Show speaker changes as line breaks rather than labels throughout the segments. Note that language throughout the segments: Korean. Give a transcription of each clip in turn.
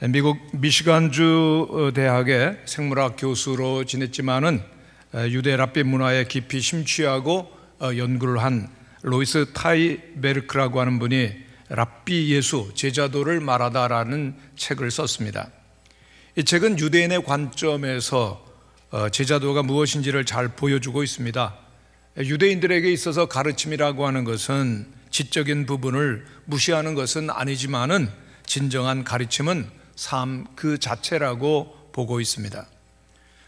미국 미시간주 대학의 생물학 교수로 지냈지만은 유대 랍비 문화에 깊이 심취하고 연구를 한 로이스 타이베르크라고 하는 분이 랍비 예수, 제자도를 말하다라는 책을 썼습니다. 이 책은 유대인의 관점에서 제자도가 무엇인지를 잘 보여주고 있습니다. 유대인들에게 있어서 가르침이라고 하는 것은 지적인 부분을 무시하는 것은 아니지만은 진정한 가르침은 삶 그 자체라고 보고 있습니다.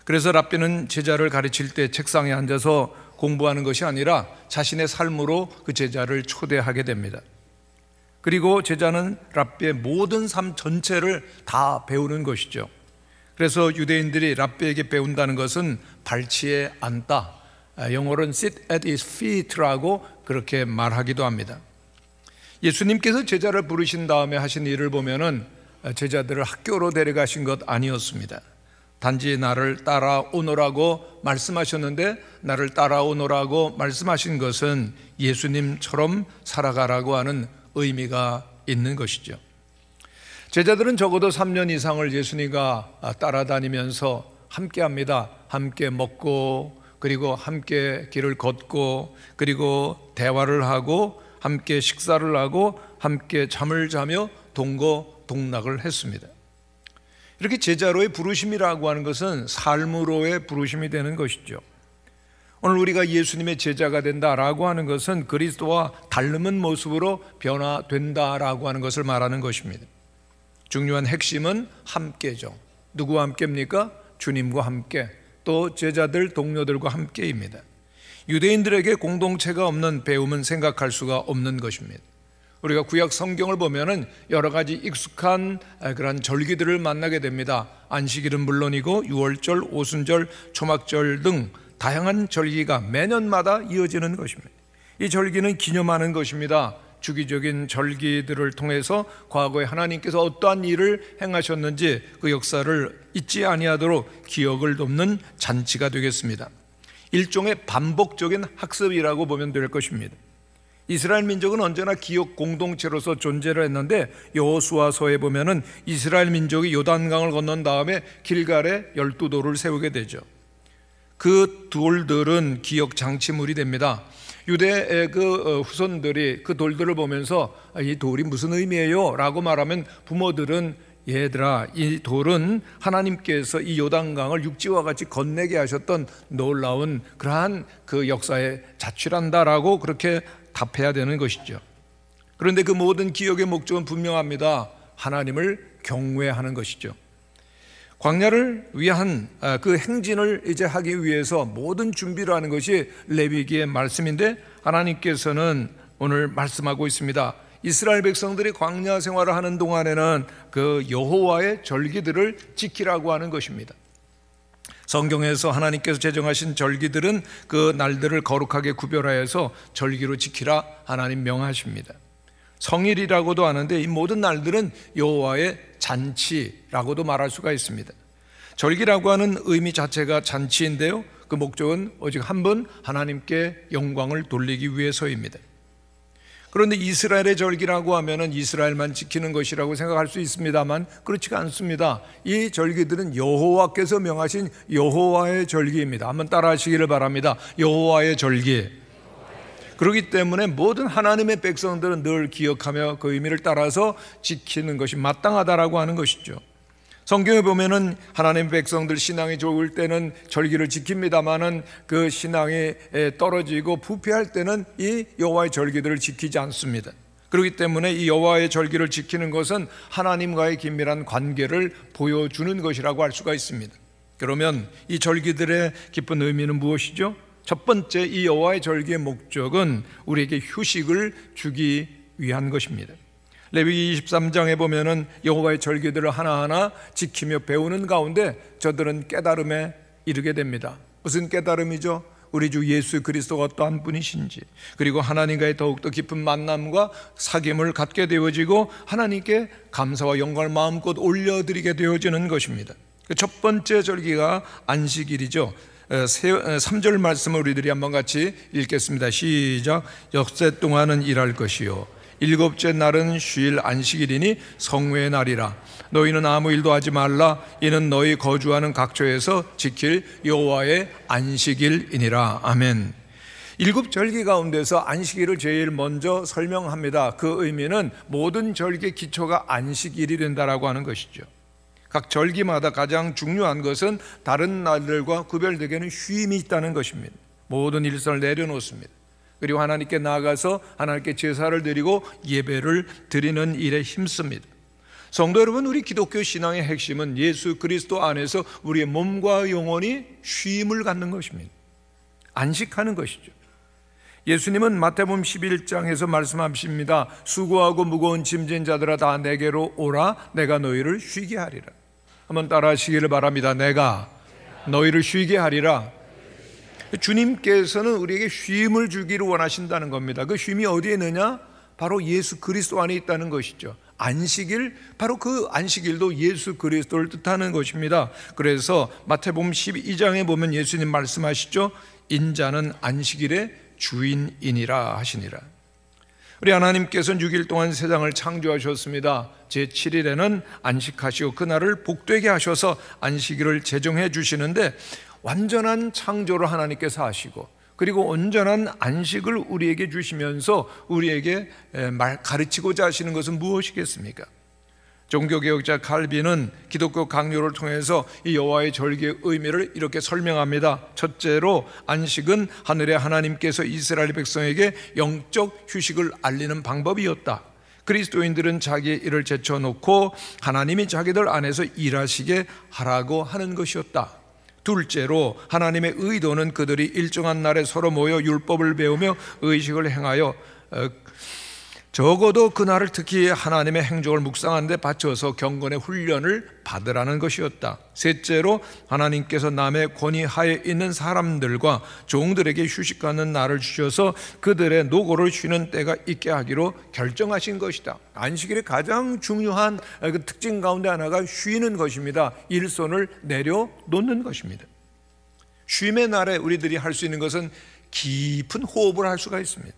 그래서 랍비는 제자를 가르칠 때 책상에 앉아서 공부하는 것이 아니라 자신의 삶으로 그 제자를 초대하게 됩니다. 그리고 제자는 랍비의 모든 삶 전체를 다 배우는 것이죠. 그래서 유대인들이 랍비에게 배운다는 것은 발치에 앉다, 영어로는 sit at his feet라고 그렇게 말하기도 합니다. 예수님께서 제자를 부르신 다음에 하신 일을 보면은 제자들을 학교로 데려가신 것 아니었습니다. 단지 나를 따라오너라고 말씀하셨는데, 나를 따라오너라고 말씀하신 것은 예수님처럼 살아가라고 하는 의미가 있는 것이죠. 제자들은 적어도 3년 이상을 예수님과 따라다니면서 함께 합니다. 함께 먹고, 그리고 함께 길을 걷고, 그리고 대화를 하고, 함께 식사를 하고, 함께 잠을 자며 동거동락을 했습니다. 이렇게 제자로의 부르심이라고 하는 것은 삶으로의 부르심이 되는 것이죠. 오늘 우리가 예수님의 제자가 된다라고 하는 것은 그리스도와 닮은 모습으로 변화된다라고 하는 것을 말하는 것입니다. 중요한 핵심은 함께죠. 누구와 함께입니까? 주님과 함께, 또 제자들, 동료들과 함께입니다. 유대인들에게 공동체가 없는 배움은 생각할 수가 없는 것입니다. 우리가 구약 성경을 보면은 여러 가지 익숙한 그런 절기들을 만나게 됩니다. 안식일은 물론이고 유월절, 오순절, 초막절 등 다양한 절기가 매년마다 이어지는 것입니다. 이 절기는 기념하는 것입니다. 주기적인 절기들을 통해서 과거에 하나님께서 어떠한 일을 행하셨는지 그 역사를 잊지 아니하도록 기억을 돕는 잔치가 되겠습니다. 일종의 반복적인 학습이라고 보면 될 것입니다. 이스라엘 민족은 언제나 기억 공동체로서 존재를 했는데, 여호수아서에 보면은 이스라엘 민족이 요단강을 건넌 다음에 길갈에 12돌을 세우게 되죠. 그 돌들은 기억 장치물이 됩니다. 유대의 그 후손들이 그 돌들을 보면서 이 돌이 무슨 의미예요? 라고 말하면 부모들은 얘들아, 이 돌은 하나님께서 이 요단강을 육지와 같이 건네게 하셨던 놀라운 그러한 그 역사의 자취란다라고 그렇게 답해야 되는 것이죠. 그런데 그 모든 기억의 목적은 분명합니다. 하나님을 경외하는 것이죠. 광야를 위한 그 행진을 이제 하기 위해서 모든 준비를 하는 것이 레위기의 말씀인데, 하나님께서는 오늘 말씀하고 있습니다. 이스라엘 백성들이 광야 생활을 하는 동안에는 그 여호와의 절기들을 지키라고 하는 것입니다. 성경에서 하나님께서 제정하신 절기들은 그 날들을 거룩하게 구별하여서 절기로 지키라 하나님 명하십니다. 성일이라고도 하는데 이 모든 날들은 여호와의 잔치라고도 말할 수가 있습니다. 절기라고 하는 의미 자체가 잔치인데요, 그 목적은 오직 한 분 하나님께 영광을 돌리기 위해서입니다. 그런데 이스라엘의 절기라고 하면은 이스라엘만 지키는 것이라고 생각할 수 있습니다만 그렇지가 않습니다. 이 절기들은 여호와께서 명하신 여호와의 절기입니다. 한번 따라 하시기를 바랍니다. 여호와의 절기. 그렇기 때문에 모든 하나님의 백성들은 늘 기억하며 그 의미를 따라서 지키는 것이 마땅하다라고 하는 것이죠. 성경에 보면은 하나님의 백성들 신앙이 좋을 때는 절기를 지킵니다마는 그 신앙이 떨어지고 부패할 때는 이 여호와의 절기들을 지키지 않습니다. 그렇기 때문에 이 여호와의 절기를 지키는 것은 하나님과의 긴밀한 관계를 보여주는 것이라고 할 수가 있습니다. 그러면 이 절기들의 깊은 의미는 무엇이죠? 첫 번째, 이 여호와의 절기의 목적은 우리에게 휴식을 주기 위한 것입니다. 레위기 23장에 보면은 여호와의 절기들을 하나하나 지키며 배우는 가운데 저들은 깨달음에 이르게 됩니다. 무슨 깨달음이죠? 우리 주 예수 그리스도가 어떠한 분이신지, 그리고 하나님과의 더욱더 깊은 만남과 사귐을 갖게 되어지고 하나님께 감사와 영광을 마음껏 올려드리게 되어지는 것입니다. 첫 번째 절기가 안식일이죠. 3절 말씀을 우리들이 한번 같이 읽겠습니다. 시작. 엿새 동안은 일할 것이요 일곱째 날은 휴일 안식일이니 성회의 날이라. 너희는 아무 일도 하지 말라. 이는 너희 거주하는 각처에서 지킬 여호와의 안식일이니라. 아멘. 7절기 가운데서 안식일을 제일 먼저 설명합니다. 그 의미는 모든 절기의 기초가 안식일이 된다라고 하는 것이죠. 각 절기마다 가장 중요한 것은 다른 날들과 구별되게는 쉼이 있다는 것입니다. 모든 일선을 내려놓습니다. 그리고 하나님께 나아가서 하나님께 제사를 드리고 예배를 드리는 일에 힘씁니다. 성도 여러분, 우리 기독교 신앙의 핵심은 예수 그리스도 안에서 우리의 몸과 영혼이 쉼을 갖는 것입니다. 안식하는 것이죠. 예수님은 마태복음 11장에서 말씀하십니다. 수고하고 무거운 짐진 자들아 다 내게로 오라. 내가 너희를 쉬게 하리라. 한번 따라 하시기를 바랍니다. 내가 너희를 쉬게 하리라. 주님께서는 우리에게 쉼을 주기를 원하신다는 겁니다. 그 쉼이 어디에 있느냐? 바로 예수 그리스도 안에 있다는 것이죠. 안식일, 바로 그 안식일도 예수 그리스도를 뜻하는 것입니다. 그래서 마태복음 12장에 보면 예수님 말씀하시죠. 인자는 안식일의 주인이니라 하시니라. 우리 하나님께서는 6일 동안 세상을 창조하셨습니다. 제7일에는 안식하시고 그날을 복되게 하셔서 안식일을 제정해 주시는데, 완전한 창조를 하나님께서 하시고 그리고 온전한 안식을 우리에게 주시면서 우리에게 가르치고자 하시는 것은 무엇이겠습니까? 종교개혁자 칼빈은 기독교 강요를 통해서 이 여호와의 절기의 의미를 이렇게 설명합니다. 첫째로, 안식은 하늘의 하나님께서 이스라엘 백성에게 영적 휴식을 알리는 방법이었다. 그리스도인들은 자기의 일을 제쳐놓고 하나님이 자기들 안에서 일하시게 하라고 하는 것이었다. 둘째로, 하나님의 의도는 그들이 일정한 날에 서로 모여 율법을 배우며 의식을 행하여 적어도 그날을 특히 하나님의 행적을 묵상하는 데 바쳐서 경건의 훈련을 받으라는 것이었다. 셋째로, 하나님께서 남의 권위하에 있는 사람들과 종들에게 휴식하는 날을 주셔서 그들의 노고를 쉬는 때가 있게 하기로 결정하신 것이다. 안식일의 가장 중요한 그 특징 가운데 하나가 쉬는 것입니다. 일손을 내려놓는 것입니다. 쉼의 날에 우리들이 할 수 있는 것은 깊은 호흡을 할 수가 있습니다.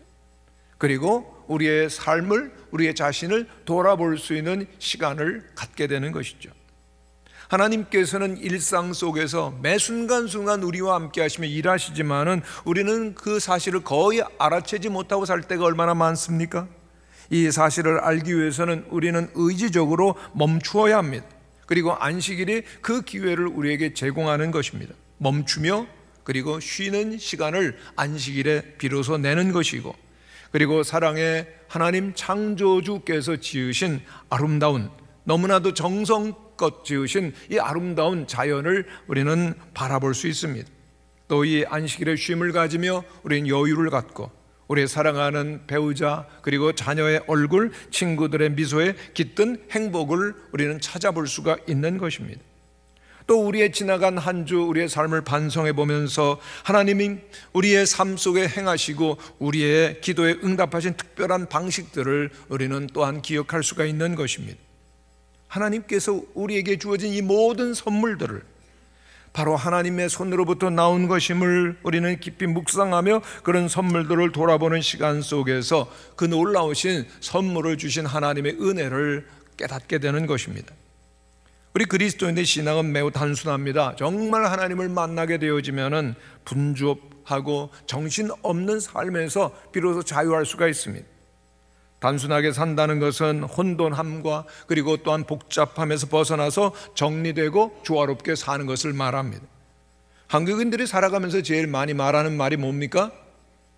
그리고 우리의 삶을, 우리의 자신을 돌아볼 수 있는 시간을 갖게 되는 것이죠. 하나님께서는 일상 속에서 매 순간순간 우리와 함께 하시며 일하시지만은 우리는 그 사실을 거의 알아채지 못하고 살 때가 얼마나 많습니까? 이 사실을 알기 위해서는 우리는 의지적으로 멈추어야 합니다. 그리고 안식일이 그 기회를 우리에게 제공하는 것입니다. 멈추며 그리고 쉬는 시간을 안식일에 비로소 내는 것이고, 그리고 사랑의 하나님 창조주께서 지으신 아름다운, 너무나도 정성껏 지으신 이 아름다운 자연을 우리는 바라볼 수 있습니다. 또 이 안식일에 쉼을 가지며 우리는 여유를 갖고 우리의 사랑하는 배우자 그리고 자녀의 얼굴, 친구들의 미소에 깃든 행복을 우리는 찾아볼 수가 있는 것입니다. 또 우리의 지나간 한 주 우리의 삶을 반성해 보면서 하나님이 우리의 삶 속에 행하시고 우리의 기도에 응답하신 특별한 방식들을 우리는 또한 기억할 수가 있는 것입니다. 하나님께서 우리에게 주어진 이 모든 선물들을 바로 하나님의 손으로부터 나온 것임을 우리는 깊이 묵상하며 그런 선물들을 돌아보는 시간 속에서 그 놀라우신 선물을 주신 하나님의 은혜를 깨닫게 되는 것입니다. 우리 그리스도인의 신앙은 매우 단순합니다. 정말 하나님을 만나게 되어지면은 분주하고 정신없는 삶에서 비로소 자유할 수가 있습니다. 단순하게 산다는 것은 혼돈함과 그리고 또한 복잡함에서 벗어나서 정리되고 조화롭게 사는 것을 말합니다. 한국인들이 살아가면서 제일 많이 말하는 말이 뭡니까?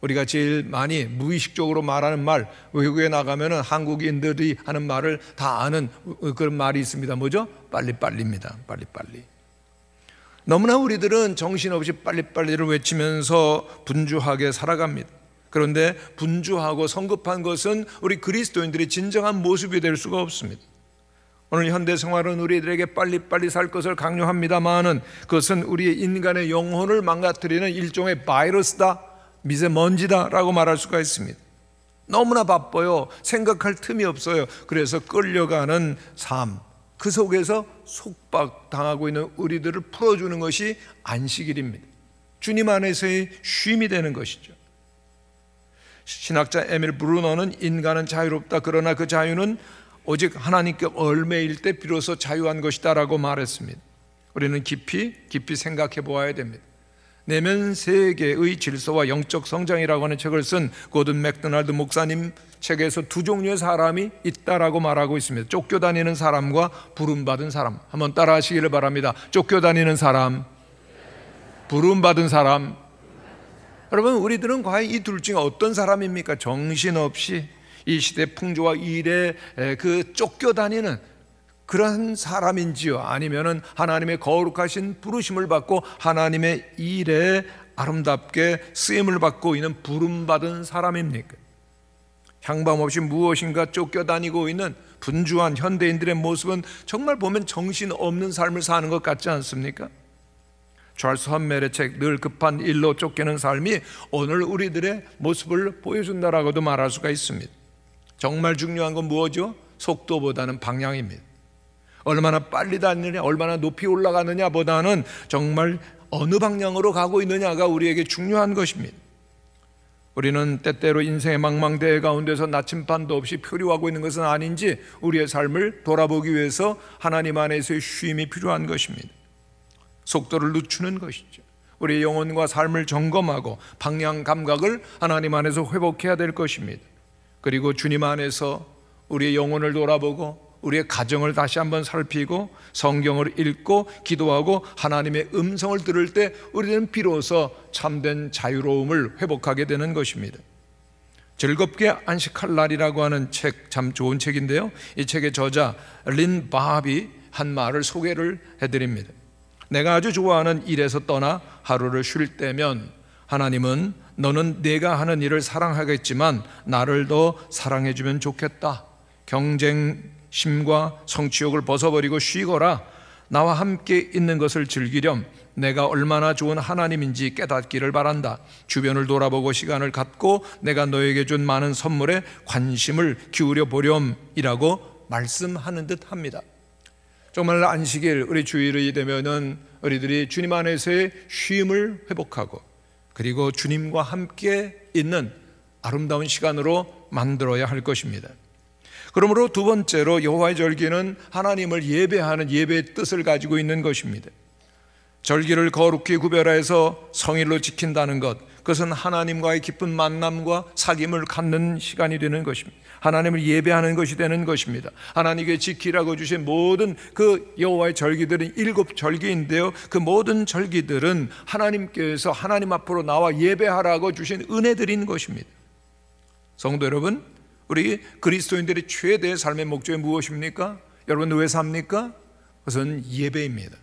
우리가 제일 많이 무의식적으로 말하는 말, 외국에 나가면은 한국인들이 하는 말을 다 아는 그런 말이 있습니다. 뭐죠? 빨리빨리입니다. 빨리빨리. 너무나 우리들은 정신없이 빨리빨리를 외치면서 분주하게 살아갑니다. 그런데 분주하고 성급한 것은 우리 그리스도인들의 진정한 모습이 될 수가 없습니다. 오늘 현대 생활은 우리들에게 빨리빨리 살 것을 강요합니다만은 그것은 우리의 인간의 영혼을 망가뜨리는 일종의 바이러스다, 미세먼지다라고 말할 수가 있습니다. 너무나 바빠요. 생각할 틈이 없어요. 그래서 끌려가는 삶, 그 속에서 속박당하고 있는 우리들을 풀어주는 것이 안식일입니다. 주님 안에서의 쉼이 되는 것이죠. 신학자 에밀 브루너는 인간은 자유롭다. 그러나 그 자유는 오직 하나님께 얽매일 때 비로소 자유한 것이다라고 말했습니다. 우리는 깊이 생각해 보아야 됩니다. 내면 세계의 질서와 영적 성장이라고 하는 책을 쓴 고든 맥도날드 목사님 책에서 두 종류의 사람이 있다라고 말하고 있습니다. 쫓겨다니는 사람과 부름받은 사람. 한번 따라 하시기를 바랍니다. 쫓겨다니는 사람, 부름받은 사람. 여러분, 우리들은 과연 이 둘 중에 어떤 사람입니까? 정신없이 이 시대 풍조와 일에 그 쫓겨다니는 그런 사람인지요? 아니면은 하나님의 거룩하신 부르심을 받고 하나님의 일에 아름답게 쓰임을 받고 있는 부름받은 사람입니까? 향방 없이 무엇인가 쫓겨다니고 있는 분주한 현대인들의 모습은 정말 보면 정신없는 삶을 사는 것 같지 않습니까? 찰스 헌멜의 책 늘 급한 일로 쫓기는 삶이 오늘 우리들의 모습을 보여준다라고도 말할 수가 있습니다. 정말 중요한 건 무엇이죠? 속도보다는 방향입니다. 얼마나 빨리 다니느냐, 얼마나 높이 올라가느냐 보다는 정말 어느 방향으로 가고 있느냐가 우리에게 중요한 것입니다. 우리는 때때로 인생의 망망대해 가운데서 나침반도 없이 표류하고 있는 것은 아닌지 우리의 삶을 돌아보기 위해서 하나님 안에서의 쉼이 필요한 것입니다. 속도를 늦추는 것이죠. 우리의 영혼과 삶을 점검하고 방향 감각을 하나님 안에서 회복해야 될 것입니다. 그리고 주님 안에서 우리의 영혼을 돌아보고 우리의 가정을 다시 한번 살피고 성경을 읽고 기도하고 하나님의 음성을 들을 때 우리는 비로소 참된 자유로움을 회복하게 되는 것입니다. 즐겁게 안식할 날이라고 하는 책, 참 좋은 책인데요, 이 책의 저자 린 바합이 한 말을 소개를 해드립니다. 내가 아주 좋아하는 일에서 떠나 하루를 쉴 때면 하나님은 너는 내가 하는 일을 사랑하겠지만 나를 더 사랑해주면 좋겠다. 경쟁심과 성취욕을 벗어버리고 쉬거라. 나와 함께 있는 것을 즐기렴. 내가 얼마나 좋은 하나님인지 깨닫기를 바란다. 주변을 돌아보고 시간을 갖고 내가 너에게 준 많은 선물에 관심을 기울여 보렴이라고 말씀하는 듯 합니다. 정말 안식일 우리 주일이 되면은 우리들이 주님 안에서의 쉼을 회복하고 그리고 주님과 함께 있는 아름다운 시간으로 만들어야 할 것입니다. 그러므로 두 번째로 여호와의 절기는 하나님을 예배하는 예배의 뜻을 가지고 있는 것입니다. 절기를 거룩히 구별해서 성일로 지킨다는 것, 그것은 하나님과의 깊은 만남과 사귐을 갖는 시간이 되는 것입니다. 하나님을 예배하는 것이 되는 것입니다. 하나님께 지키라고 주신 모든 그 여호와의 절기들은 7절기인데요, 그 모든 절기들은 하나님께서 하나님 앞으로 나와 예배하라고 주신 은혜들인 것입니다. 성도 여러분, 우리 그리스도인들의 최대의 삶의 목적이 무엇입니까? 여러분 왜 삽니까? 그것은 예배입니다.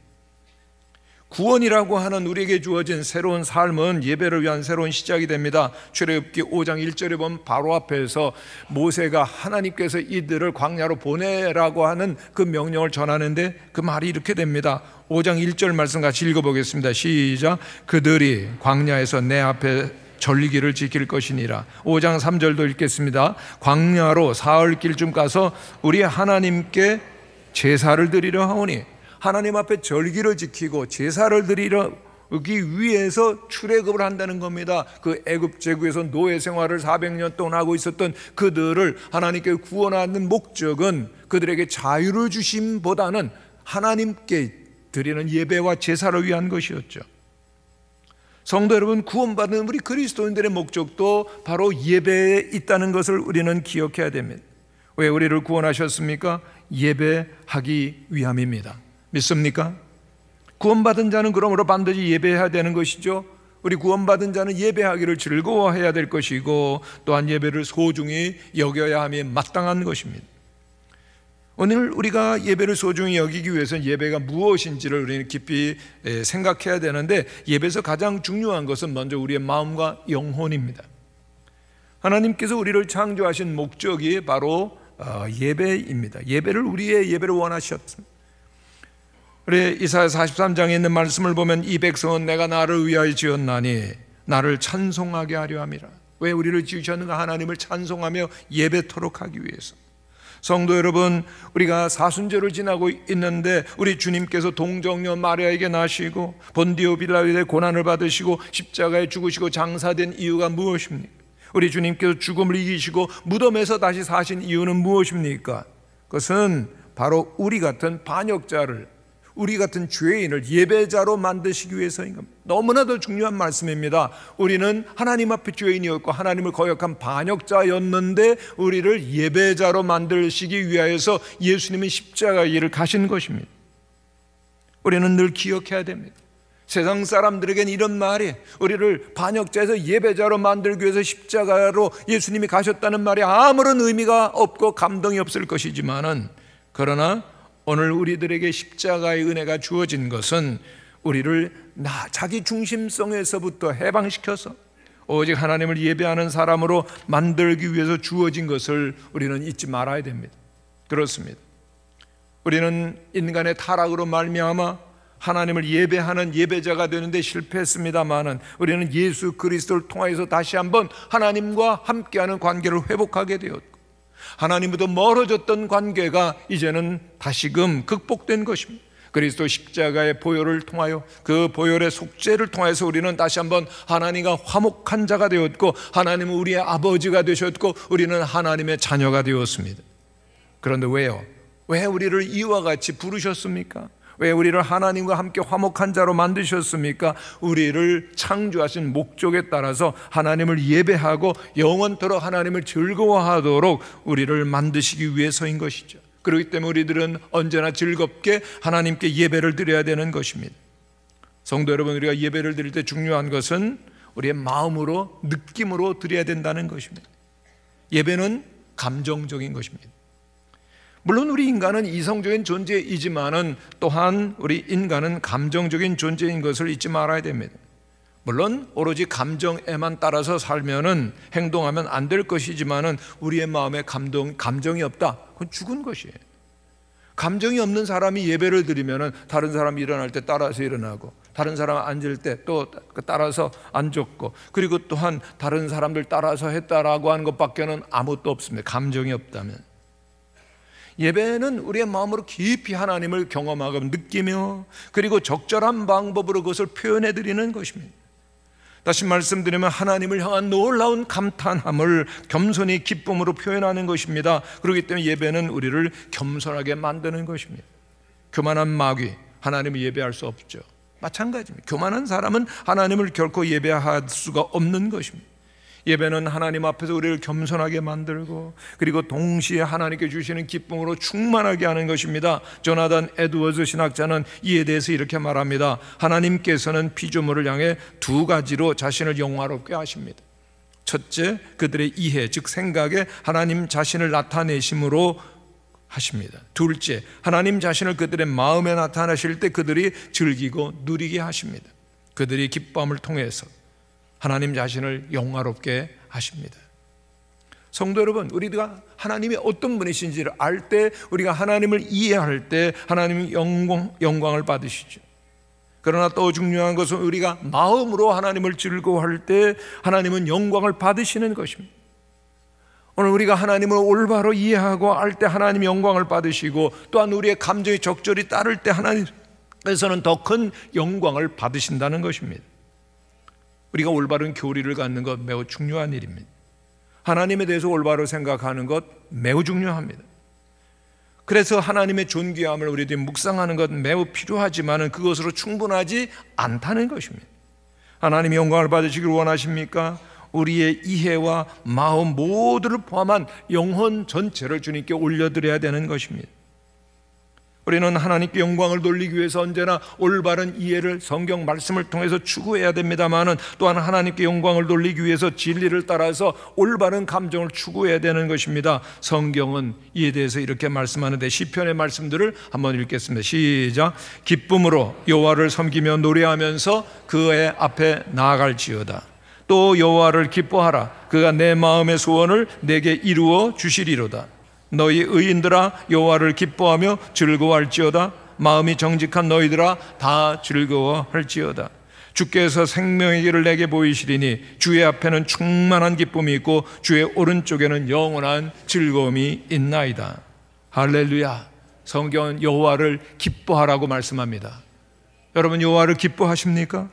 구원이라고 하는 우리에게 주어진 새로운 삶은 예배를 위한 새로운 시작이 됩니다. 출애굽기 5장 1절에 보면 바로 앞에서 모세가 하나님께서 이들을 광야로 보내라고 하는 그 명령을 전하는데 그 말이 이렇게 됩니다. 5장 1절 말씀 같이 읽어보겠습니다. 시작. 그들이 광야에서 내 앞에 절기를 지킬 것이니라. 5장 3절도 읽겠습니다. 광야로 사흘길쯤 가서 우리 하나님께 제사를 드리려 하오니, 하나님 앞에 절기를 지키고 제사를 드리기 위해서 출애굽을 한다는 겁니다. 그 애굽 제국에서 노예 생활을 400년 동안 하고 있었던 그들을 하나님께 구원하는 목적은 그들에게 자유를 주심보다는 하나님께 드리는 예배와 제사를 위한 것이었죠. 성도 여러분, 구원받은 우리 그리스도인들의 목적도 바로 예배에 있다는 것을 우리는 기억해야 됩니다. 왜 우리를 구원하셨습니까? 예배하기 위함입니다. 믿습니까? 구원받은 자는 그러므로 반드시 예배해야 되는 것이죠. 우리 구원받은 자는 예배하기를 즐거워해야 될 것이고 또한 예배를 소중히 여겨야 함이 마땅한 것입니다. 오늘 우리가 예배를 소중히 여기기 위해서는 예배가 무엇인지를 우리는 깊이 생각해야 되는데, 예배에서 가장 중요한 것은 먼저 우리의 마음과 영혼입니다. 하나님께서 우리를 창조하신 목적이 바로 예배입니다. 우리의 예배를 원하셨습니다. 우리 이사야 43장에 있는 말씀을 보면 이 백성은 내가 나를 위하여 지었나니 나를 찬송하게 하려 함이라. 왜 우리를 지으셨는가? 하나님을 찬송하며 예배토록 하기 위해서. 성도 여러분, 우리가 사순절을 지나고 있는데 우리 주님께서 동정녀 마리아에게 나시고 본디오 빌라도의 고난을 받으시고 십자가에 죽으시고 장사된 이유가 무엇입니까? 우리 주님께서 죽음을 이기시고 무덤에서 다시 사신 이유는 무엇입니까? 그것은 바로 우리 같은 반역자를, 우리 같은 죄인을 예배자로 만드시기 위해서인 겁니다. 너무나도 중요한 말씀입니다. 우리는 하나님 앞에 죄인이었고 하나님을 거역한 반역자였는데 우리를 예배자로 만드시기 위하여서 예수님이 십자가의 길을 가신 것입니다. 우리는 늘 기억해야 됩니다. 세상 사람들에겐 이런 말이, 우리를 반역자에서 예배자로 만들기 위해서 십자가로 예수님이 가셨다는 말이 아무런 의미가 없고 감동이 없을 것이지만은, 그러나 오늘 우리들에게 십자가의 은혜가 주어진 것은 우리를 자기 중심성에서부터 해방시켜서 오직 하나님을 예배하는 사람으로 만들기 위해서 주어진 것을 우리는 잊지 말아야 됩니다. 그렇습니다. 우리는 인간의 타락으로 말미암아 하나님을 예배하는 예배자가 되는데 실패했습니다마는 우리는 예수 그리스도를 통하여서 다시 한번 하나님과 함께하는 관계를 회복하게 되었고, 하나님부터 멀어졌던 관계가 이제는 다시금 극복된 것입니다. 그리스도 십자가의 보혈을 통하여, 그 보혈의 속죄를 통해서 우리는 다시 한번 하나님과 화목한 자가 되었고, 하나님은 우리의 아버지가 되셨고, 우리는 하나님의 자녀가 되었습니다. 그런데 왜요? 왜 우리를 이와 같이 부르셨습니까? 왜 우리를 하나님과 함께 화목한 자로 만드셨습니까? 우리를 창조하신 목적에 따라서 하나님을 예배하고 영원토록 하나님을 즐거워하도록 우리를 만드시기 위해서인 것이죠. 그렇기 때문에 우리들은 언제나 즐겁게 하나님께 예배를 드려야 되는 것입니다. 성도 여러분, 우리가 예배를 드릴 때 중요한 것은 우리의 마음으로, 느낌으로 드려야 된다는 것입니다. 예배는 감정적인 것입니다. 물론 우리 인간은 이성적인 존재이지만은 또한 우리 인간은 감정적인 존재인 것을 잊지 말아야 됩니다. 물론 오로지 감정에만 따라서 살면은 행동하면 안 될 것이지만은 우리의 마음에 감정이 없다, 그건 죽은 것이에요. 감정이 없는 사람이 예배를 드리면은 다른 사람이 일어날 때 따라서 일어나고, 다른 사람 앉을 때 또 따라서 앉았고, 그리고 또한 다른 사람들 따라서 했다라고 하는 것밖에는 아무것도 없습니다. 감정이 없다면. 예배는 우리의 마음으로 깊이 하나님을 경험하고 느끼며, 그리고 적절한 방법으로 그것을 표현해 드리는 것입니다. 다시 말씀드리면 하나님을 향한 놀라운 감탄함을 겸손히 기쁨으로 표현하는 것입니다. 그렇기 때문에 예배는 우리를 겸손하게 만드는 것입니다. 교만한 마귀, 하나님을 예배할 수 없죠. 마찬가지입니다. 교만한 사람은 하나님을 결코 예배할 수가 없는 것입니다. 예배는 하나님 앞에서 우리를 겸손하게 만들고, 그리고 동시에 하나님께 주시는 기쁨으로 충만하게 하는 것입니다. 조나단 에드워즈 신학자는 이에 대해서 이렇게 말합니다. 하나님께서는 피조물을 향해 두 가지로 자신을 영화롭게 하십니다. 첫째, 그들의 이해, 즉 생각에 하나님 자신을 나타내심으로 하십니다. 둘째, 하나님 자신을 그들의 마음에 나타내실 때 그들이 즐기고 누리게 하십니다. 그들이 기쁨을 통해서 하나님 자신을 영화롭게 하십니다. 성도 여러분, 우리가 하나님이 어떤 분이신지를 알 때, 우리가 하나님을 이해할 때 하나님이 영광을 받으시죠. 그러나 또 중요한 것은 우리가 마음으로 하나님을 즐거워할 때 하나님은 영광을 받으시는 것입니다. 오늘 우리가 하나님을 올바로 이해하고 알 때 하나님 영광을 받으시고, 또한 우리의 감정이 적절히 따를 때 하나님께서는 더 큰 영광을 받으신다는 것입니다. 우리가 올바른 교리를 갖는 것 매우 중요한 일입니다. 하나님에 대해서 올바로 생각하는 것 매우 중요합니다. 그래서 하나님의 존귀함을 우리들이 묵상하는 것 매우 필요하지만 그것으로 충분하지 않다는 것입니다. 하나님이 영광을 받으시기를 원하십니까? 우리의 이해와 마음 모두를 포함한 영혼 전체를 주님께 올려드려야 되는 것입니다. 우리는 하나님께 영광을 돌리기 위해서 언제나 올바른 이해를 성경 말씀을 통해서 추구해야 됩니다만은, 또한 하나님께 영광을 돌리기 위해서 진리를 따라서 올바른 감정을 추구해야 되는 것입니다. 성경은 이에 대해서 이렇게 말씀하는데, 시편의 말씀들을 한번 읽겠습니다. 시작. 기쁨으로 여호와를 섬기며 노래하면서 그의 앞에 나아갈지어다. 또 여호와를 기뻐하라. 그가 내 마음의 소원을 내게 이루어 주시리로다. 너희 의인들아 여호와를 기뻐하며 즐거워할지어다. 마음이 정직한 너희들아 다 즐거워할지어다. 주께서 생명의 길을 내게 보이시리니 주의 앞에는 충만한 기쁨이 있고 주의 오른쪽에는 영원한 즐거움이 있나이다. 할렐루야. 성경은 여호와를 기뻐하라고 말씀합니다. 여러분, 여호와를 기뻐하십니까?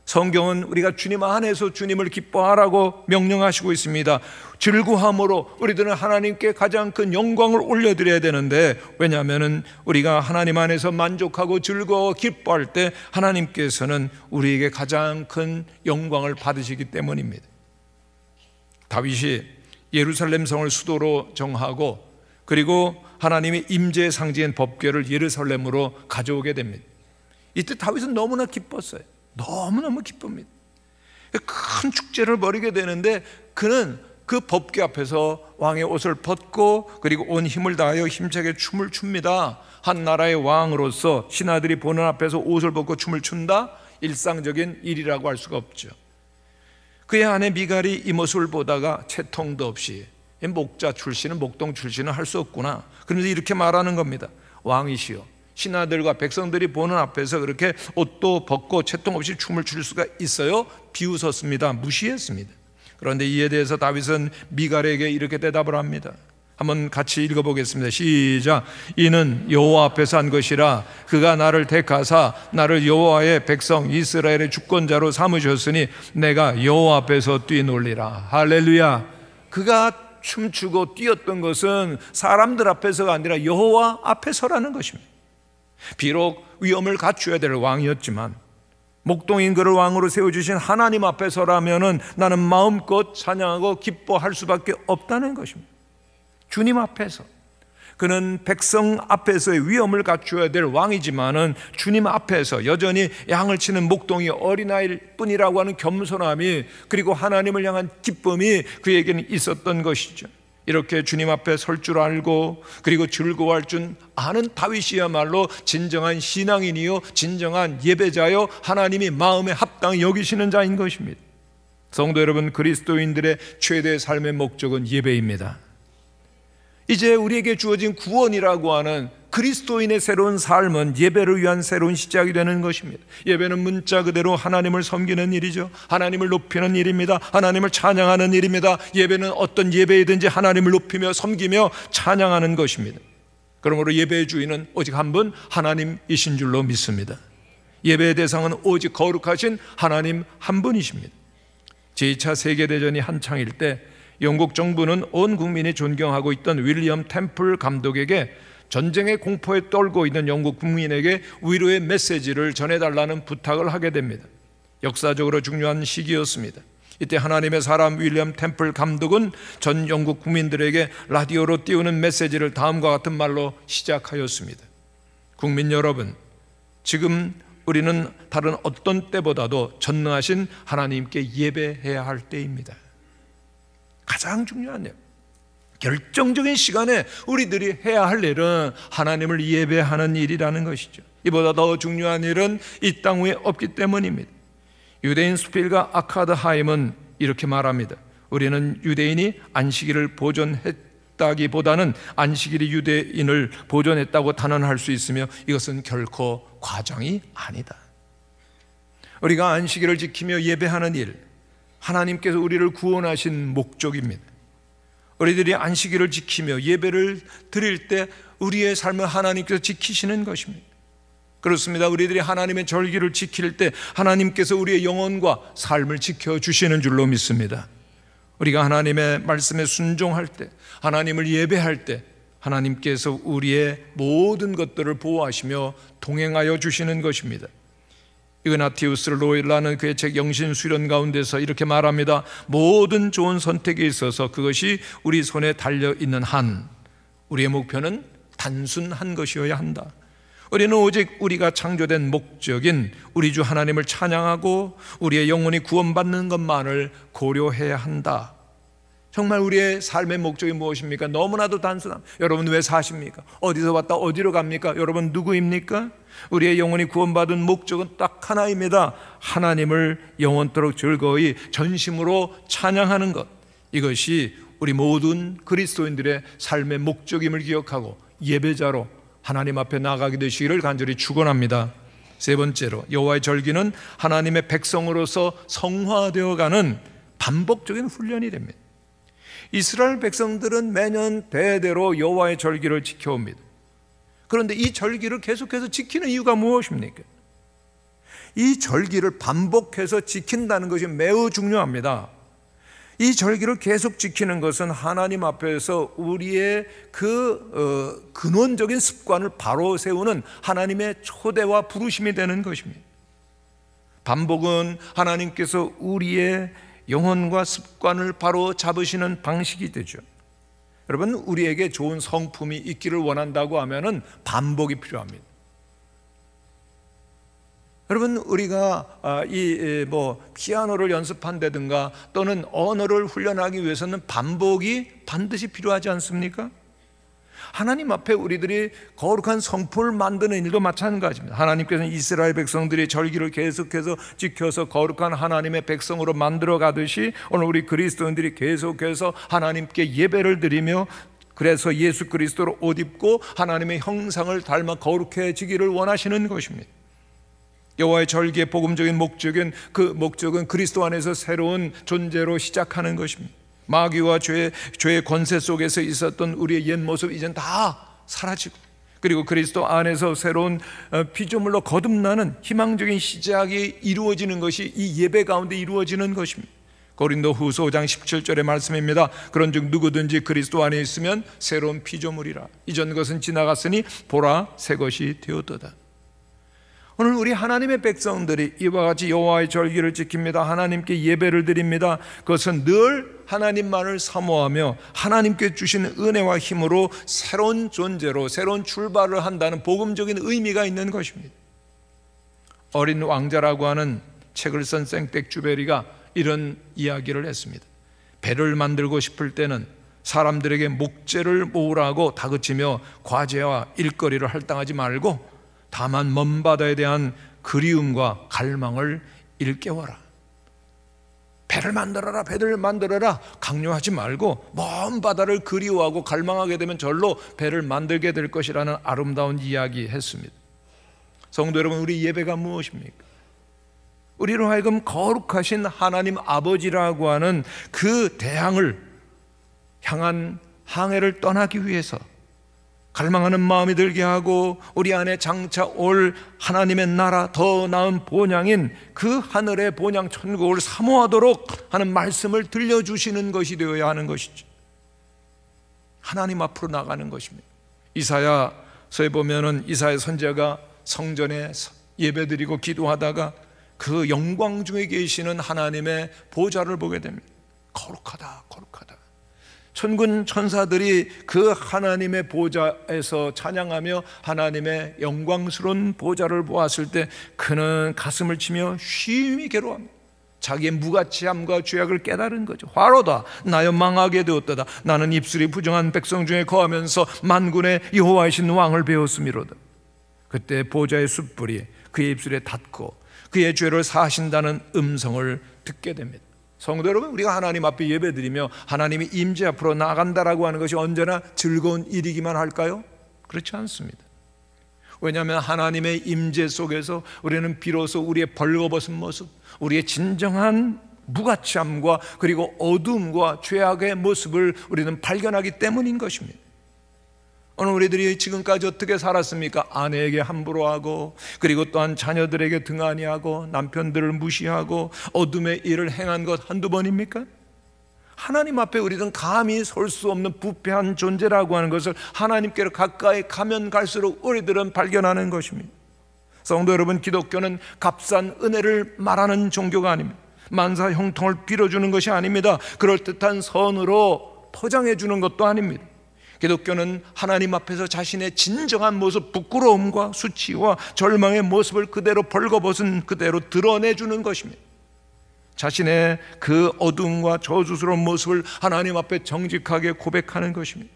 성경은 우리가 주님 안에서 주님을 기뻐하라고 명령하시고 있습니다. 즐거함으로 우리들은 하나님께 가장 큰 영광을 올려드려야 되는데, 왜냐하면 우리가 하나님 안에서 만족하고 즐거워 기뻐할 때 하나님께서는 우리에게 가장 큰 영광을 받으시기 때문입니다. 다윗이 예루살렘 성을 수도로 정하고, 그리고 하나님의 임재의 상징인 법궤를 예루살렘으로 가져오게 됩니다. 이때 다윗은 너무나 기뻤어요. 너무너무 기쁩니다. 큰 축제를 벌이게 되는데, 그는 그 법궤 앞에서 왕의 옷을 벗고 그리고 온 힘을 다하여 힘차게 춤을 춥니다. 한 나라의 왕으로서 신하들이 보는 앞에서 옷을 벗고 춤을 춘다? 일상적인 일이라고 할 수가 없죠. 그의 아내 미갈이 이 모습을 보다가 채통도 없이, 목자 출신은 목동 출신은 할 수 없구나, 그러면서 이렇게 말하는 겁니다. 왕이시여, 신하들과 백성들이 보는 앞에서 그렇게 옷도 벗고 채통 없이 춤을 출 수가 있어요? 비웃었습니다. 무시했습니다. 그런데 이에 대해서 다윗은 미갈에게 이렇게 대답을 합니다. 한번 같이 읽어보겠습니다. 시작. 이는 여호와 앞에서 한 것이라 그가 나를 택하사 나를 여호와의 백성 이스라엘의 주권자로 삼으셨으니 내가 여호와 앞에서 뛰놀리라. 할렐루야. 그가 춤추고 뛰었던 것은 사람들 앞에서가 아니라 여호와 앞에서라는 것입니다. 비록 위엄을 갖추어야 될 왕이었지만, 목동인 그를 왕으로 세워주신 하나님 앞에서라면은 나는 마음껏 찬양하고 기뻐할 수밖에 없다는 것입니다. 주님 앞에서. 그는 백성 앞에서의 위엄을 갖추어야 될 왕이지만은 주님 앞에서 여전히 양을 치는 목동이 어린아이일 뿐이라고 하는 겸손함이, 그리고 하나님을 향한 기쁨이 그에게는 있었던 것이죠. 이렇게 주님 앞에 설 줄 알고 그리고 즐거워할 줄 아는 다윗이야말로 진정한 신앙인이요, 진정한 예배자요, 하나님이 마음에 합당히 여기시는 자인 것입니다. 성도 여러분, 그리스도인들의 최대의 삶의 목적은 예배입니다. 이제 우리에게 주어진 구원이라고 하는 그리스도인의 새로운 삶은 예배를 위한 새로운 시작이 되는 것입니다. 예배는 문자 그대로 하나님을 섬기는 일이죠. 하나님을 높이는 일입니다. 하나님을 찬양하는 일입니다. 예배는 어떤 예배이든지 하나님을 높이며 섬기며 찬양하는 것입니다. 그러므로 예배의 주인은 오직 한 분, 하나님이신 줄로 믿습니다. 예배의 대상은 오직 거룩하신 하나님 한 분이십니다. 제2차 세계대전이 한창일 때 영국 정부는 온 국민이 존경하고 있던 윌리엄 템플 감독에게 전쟁의 공포에 떨고 있는 영국 국민에게 위로의 메시지를 전해달라는 부탁을 하게 됩니다. 역사적으로 중요한 시기였습니다. 이때 하나님의 사람 윌리엄 템플 감독은 전 영국 국민들에게 라디오로 띄우는 메시지를 다음과 같은 말로 시작하였습니다. 국민 여러분, 지금 우리는 다른 어떤 때보다도 전능하신 하나님께 예배해야 할 때입니다. 가장 중요한 일, 결정적인 시간에 우리들이 해야 할 일은 하나님을 예배하는 일이라는 것이죠. 이보다 더 중요한 일은 이 땅 위에 없기 때문입니다. 유대인 스필과 아카드 하임은 이렇게 말합니다. 우리는 유대인이 안식일을 보존했다기보다는 안식일이 유대인을 보존했다고 단언할 수 있으며 이것은 결코 과장이 아니다. 우리가 안식일을 지키며 예배하는 일, 하나님께서 우리를 구원하신 목적입니다. 우리들이 안식일을 지키며 예배를 드릴 때 우리의 삶을 하나님께서 지키시는 것입니다. 그렇습니다. 우리들이 하나님의 절기를 지킬 때 하나님께서 우리의 영혼과 삶을 지켜주시는 줄로 믿습니다. 우리가 하나님의 말씀에 순종할 때, 하나님을 예배할 때 하나님께서 우리의 모든 것들을 보호하시며 동행하여 주시는 것입니다. 이그나티우스 로일라는 그의 책 영신수련 가운데서 이렇게 말합니다. 모든 좋은 선택에 있어서 그것이 우리 손에 달려있는 한 우리의 목표는 단순한 것이어야 한다. 우리는 오직 우리가 창조된 목적인 우리 주 하나님을 찬양하고 우리의 영혼이 구원받는 것만을 고려해야 한다. 정말 우리의 삶의 목적이 무엇입니까? 너무나도 단순함. 여러분 왜 사십니까? 어디서 왔다 어디로 갑니까? 여러분 누구입니까? 우리의 영혼이 구원받은 목적은 딱 하나입니다. 하나님을 영원토록 즐거이 전심으로 찬양하는 것. 이것이 우리 모든 그리스도인들의 삶의 목적임을 기억하고 예배자로 하나님 앞에 나가게 되시기를 간절히 축원합니다. 세 번째로, 여호와의 절기는 하나님의 백성으로서 성화되어가는 반복적인 훈련이 됩니다. 이스라엘 백성들은 매년 대대로 여호와의 절기를 지켜옵니다. 그런데 이 절기를 계속해서 지키는 이유가 무엇입니까? 이 절기를 반복해서 지킨다는 것이 매우 중요합니다. 이 절기를 계속 지키는 것은 하나님 앞에서 우리의 근원적인 습관을 바로 세우는 하나님의 초대와 부르심이 되는 것입니다. 반복은 하나님께서 우리의 영혼과 습관을 바로 잡으시는 방식이 되죠. 여러분, 우리에게 좋은 성품이 있기를 원한다고 하면은 반복이 필요합니다. 여러분, 우리가 피아노를 연습한다든가 또는 언어를 훈련하기 위해서는 반복이 반드시 필요하지 않습니까? 하나님 앞에 우리들이 거룩한 성품을 만드는 일도 마찬가지입니다. 하나님께서는 이스라엘 백성들이 절기를 계속해서 지켜서 거룩한 하나님의 백성으로 만들어 가듯이 오늘 우리 그리스도인들이 계속해서 하나님께 예배를 드리며 그래서 예수 그리스도로 옷 입고 하나님의 형상을 닮아 거룩해지기를 원하시는 것입니다. 여호와의 절기의 복음적인 목적은 그리스도 안에서 새로운 존재로 시작하는 것입니다. 마귀와 죄의 권세 속에서 있었던 우리의 옛 모습 이젠 다 사라지고, 그리고 그리스도 안에서 새로운 피조물로 거듭나는 희망적인 시작이 이루어지는 것이 이 예배 가운데 이루어지는 것입니다. 고린도후서 5장 17절의 말씀입니다. 그런즉 누구든지 그리스도 안에 있으면 새로운 피조물이라. 이전 것은 지나갔으니 보라 새 것이 되었도다. 오늘 우리 하나님의 백성들이 이와 같이 여호와의 절기를 지킵니다. 하나님께 예배를 드립니다. 그것은 늘 하나님만을 사모하며 하나님께 주신 은혜와 힘으로 새로운 존재로 새로운 출발을 한다는 복음적인 의미가 있는 것입니다. 어린 왕자라고 하는 책을 쓴 생텍쥐베리가 이런 이야기를 했습니다. 배를 만들고 싶을 때는 사람들에게 목재를 모으라고 다그치며 과제와 일거리를 할당하지 말고 다만 먼 바다에 대한 그리움과 갈망을 일깨워라. 배를 만들어라 강요하지 말고 먼 바다를 그리워하고 갈망하게 되면 절로 배를 만들게 될 것이라는 아름다운 이야기 했습니다. 성도 여러분, 우리 예배가 무엇입니까? 우리로 하여금 거룩하신 하나님 아버지라고 하는 그 대항을 향한 항해를 떠나기 위해서 갈망하는 마음이 들게 하고 우리 안에 장차 올 하나님의 나라, 더 나은 본향인 그 하늘의 본향 천국을 사모하도록 하는 말씀을 들려주시는 것이 되어야 하는 것이죠. 하나님 앞으로 나가는 것입니다. 이사야서에 보면은 이사야 선지자가 성전에 예배드리고 기도하다가 그 영광 중에 계시는 하나님의 보좌를 보게 됩니다. 거룩하다, 거룩하다. 천군 천사들이 그 하나님의 보좌에서 찬양하며 하나님의 영광스러운 보좌를 보았을 때 그는 가슴을 치며 쉼이 괴로워합니다. 자기의 무가치함과 죄악을 깨달은 거죠. 화로다, 나여 망하게 되었도다. 나는 입술이 부정한 백성 중에 거하면서 만군의 여호와이신 왕을 배웠음이로다. 그때 보좌의 숯불이 그의 입술에 닿고 그의 죄를 사하신다는 음성을 듣게 됩니다. 성도 여러분, 우리가 하나님 앞에 예배드리며 하나님이 임재 앞으로 나간다라고 하는 것이 언제나 즐거운 일이기만 할까요? 그렇지 않습니다. 왜냐하면 하나님의 임재 속에서 우리는 비로소 우리의 벌거벗은 모습, 우리의 진정한 무가치함과 그리고 어둠과 죄악의 모습을 우리는 발견하기 때문인 것입니다. 오늘 우리들이 지금까지 어떻게 살았습니까? 아내에게 함부로 하고, 그리고 또한 자녀들에게 등한히 하고, 남편들을 무시하고 어둠의 일을 행한 것 한두 번입니까? 하나님 앞에 우리는 감히 설 수 없는 부패한 존재라고 하는 것을 하나님께로 가까이 가면 갈수록 우리들은 발견하는 것입니다. 성도 여러분, 기독교는 값싼 은혜를 말하는 종교가 아닙니다. 만사 형통을 빌어주는 것이 아닙니다. 그럴듯한 선으로 포장해 주는 것도 아닙니다. 기독교는 하나님 앞에서 자신의 진정한 모습, 부끄러움과 수치와 절망의 모습을 그대로 벌거벗은 그대로 드러내주는 것입니다. 자신의 그 어둠과 저주스러운 모습을 하나님 앞에 정직하게 고백하는 것입니다.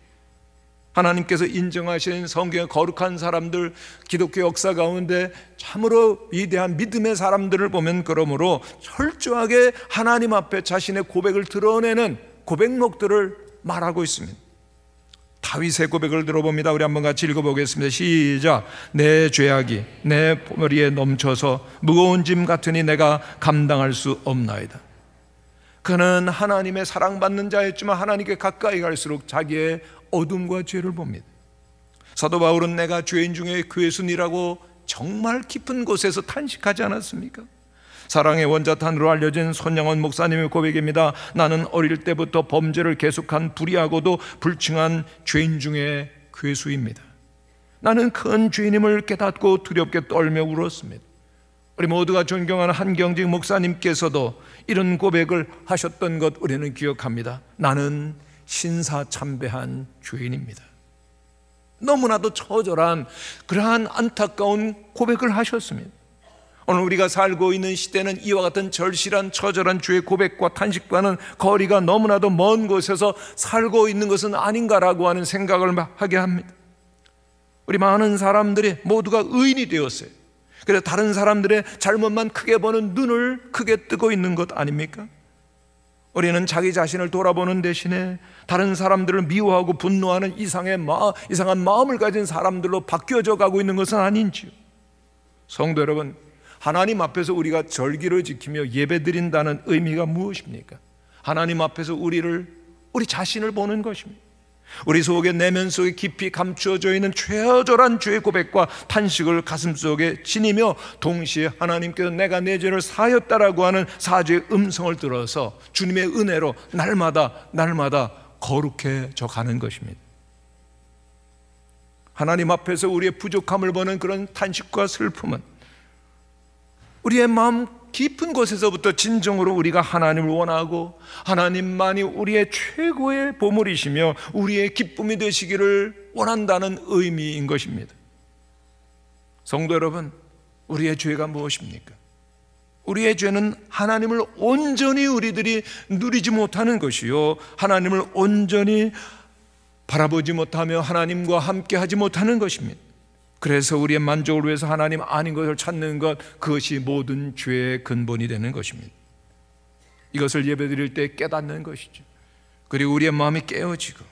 하나님께서 인정하신 성경의 거룩한 사람들, 기독교 역사 가운데 참으로 위대한 믿음의 사람들을 보면 그러므로 철저하게 하나님 앞에 자신의 고백을 드러내는 고백록들을 말하고 있습니다. 다윗의 고백을 들어봅니다. 우리 한번 같이 읽어보겠습니다. 시작. 내 죄악이 내 머리에 넘쳐서 무거운 짐 같으니 내가 감당할 수 없나이다. 그는 하나님의 사랑받는 자였지만 하나님께 가까이 갈수록 자기의 어둠과 죄를 봅니다. 사도 바울은 내가 죄인 중에 괴순이라고 정말 깊은 곳에서 탄식하지 않았습니까? 사랑의 원자탄으로 알려진 손양원 목사님의 고백입니다. 나는 어릴 때부터 범죄를 계속한 불의하고도 불층한 죄인 중에 괴수입니다. 나는 큰 죄인임을 깨닫고 두렵게 떨며 울었습니다. 우리 모두가 존경하는 한경직 목사님께서도 이런 고백을 하셨던 것 우리는 기억합니다. 나는 신사참배한 죄인입니다. 너무나도 처절한 그러한 안타까운 고백을 하셨습니다. 오늘 우리가 살고 있는 시대는 이와 같은 절실한 처절한 죄의 고백과 탄식과는 거리가 너무나도 먼 곳에서 살고 있는 것은 아닌가라고 하는 생각을 하게 합니다. 우리 많은 사람들이 모두가 의인이 되었어요. 그래서 다른 사람들의 잘못만 크게 보는 눈을 크게 뜨고 있는 것 아닙니까? 우리는 자기 자신을 돌아보는 대신에 다른 사람들을 미워하고 분노하는 이상한 마음을 가진 사람들로 바뀌어져 가고 있는 것은 아닌지요? 성도 여러분, 하나님 앞에서 우리가 절기를 지키며 예배드린다는 의미가 무엇입니까? 하나님 앞에서 우리 자신을 보는 것입니다. 우리 속에 내면 속에 깊이 감추어져 있는 처절한 죄의 고백과 탄식을 가슴속에 지니며 동시에 하나님께서 내가 내 죄를 사하였다라고 하는 사죄의 음성을 들어서 주님의 은혜로 날마다 거룩해져 가는 것입니다. 하나님 앞에서 우리의 부족함을 보는 그런 탄식과 슬픔은 우리의 마음 깊은 곳에서부터 진정으로 우리가 하나님을 원하고 하나님만이 우리의 최고의 보물이시며 우리의 기쁨이 되시기를 원한다는 의미인 것입니다. 성도 여러분, 우리의 죄가 무엇입니까? 우리의 죄는 하나님을 온전히 우리들이 누리지 못하는 것이요, 하나님을 온전히 바라보지 못하며 하나님과 함께 하지 못하는 것입니다. 그래서 우리의 만족을 위해서 하나님 아닌 것을 찾는 것, 그것이 모든 죄의 근본이 되는 것입니다. 이것을 예배드릴 때 깨닫는 것이죠. 그리고 우리의 마음이 깨어지고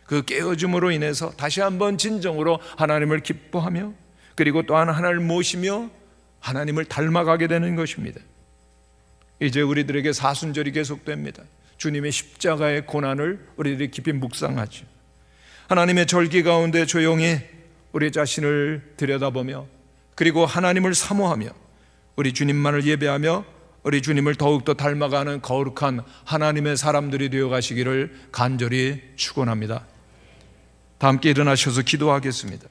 그 깨어짐으로 인해서 다시 한번 진정으로 하나님을 기뻐하며 그리고 또한 하나님을 모시며 하나님을 닮아가게 되는 것입니다. 이제 우리들에게 사순절이 계속됩니다. 주님의 십자가의 고난을 우리들이 깊이 묵상하죠. 하나님의 절기 가운데 조용히 우리 자신을 들여다보며 그리고 하나님을 사모하며 우리 주님만을 예배하며 우리 주님을 더욱더 닮아가는 거룩한 하나님의 사람들이 되어 가시기를 간절히 축원합니다. 다 함께 일어나셔서 기도하겠습니다.